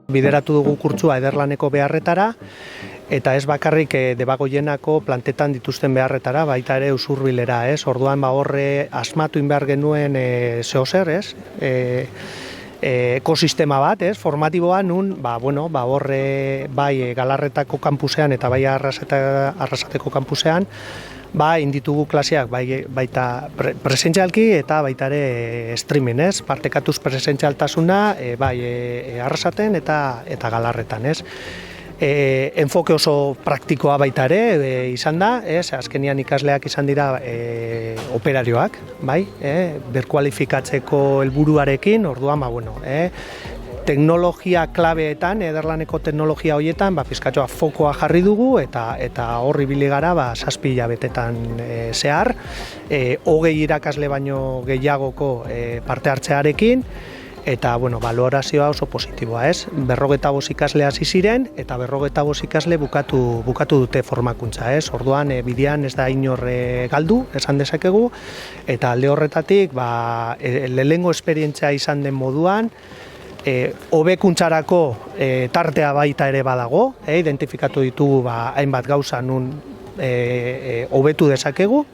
Bideratu dugu kurtsua Ederlaneko beharretara, eta ez bakarrik Debagoienako plantetan dituzten beharretara, baita ere Usurbilera, ez? Orduan horre asmatu behar genuen zehozer, ez? Ekosistema bat, ez? Formatiboa nun, horre bai Galarretako kampusean eta bai Arrasateko kampusean, inditugu klaseak baita presentzialki eta baita ere streaming, ez? Partekatuz presentzialtasuna bai Arrasaten eta Galarretan, ez? Enfoke oso praktikoa baita ere izan da, azkenian ikasleak izan dira operarioak, berkualifikatzeko helburuarekin, orduan, teknologia klabeetan, Ederlaneko teknologia horietan, pizkatxoa fokoa jarri dugu eta horri ibili gara 7 hilabetetan zehar, 20 irakasle baino gehiagoko parte hartzearekin, eta balorazioa oso positiboa, ez? 45 ikasle hasi ziren eta 45 ikasle bukatu dute formakuntza, ez? Orduan bidean ez da inor galdu, esan dezakegu, eta alde horretatik lehenengo esperientzia izan den moduan, hobekuntzarako tartea baita ere badago, identifikatu ditugu hainbat gauza nun hobetu dezakegu,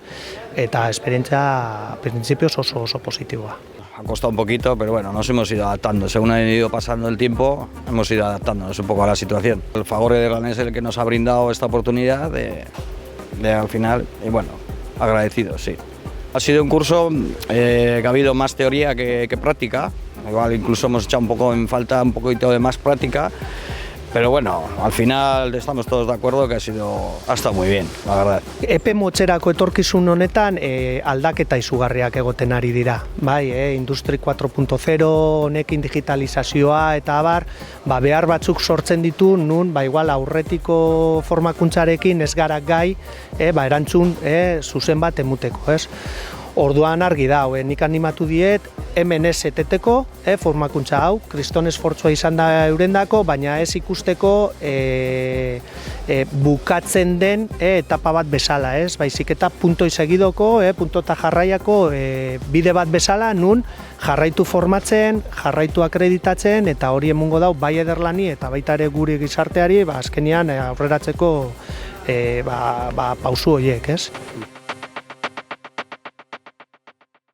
eta esperientzia principios oso positiboa. Ha costado un poquito, pero bueno, nos hemos ido adaptando. Según ha ido pasando el tiempo, hemos ido adaptándonos un poco a la situación. El favor de Ederlan es el que nos ha brindado esta oportunidad de al final, y bueno, agradecidos, sí. Ha sido un curso que ha habido más teoría que práctica. Igual incluso hemos echado un poquito de más práctica. Pero bueno, al final estamos todos de acuerdo que ha estado muy bien, la verdad. Epe motzerako etorkizun honetan aldaketa izugarriak egoten ari dira. Industri 4.0 honekin digitalizazioa eta behar batzuk sortzen ditu nun igual aurretiko formakuntzarekin ez gara gai erantzun zuzen bat emuteko, ez? Orduan argi da, nik animatu diet, hemen ez eteteko, formakuntza hau, kriston esfortzua izan da eurendako, baina ez ikusteko bukatzen den etapa bat bezala, ez? Baizik eta punto izegidoko, punto eta jarraiako bide bat bezala, nun jarraitu formatzen, jarraitu akreditatzen, eta hori emungo dau bai Ederlani eta baita ere guri gizarteari, azkenean aurreratzeko pausu horiek, ez?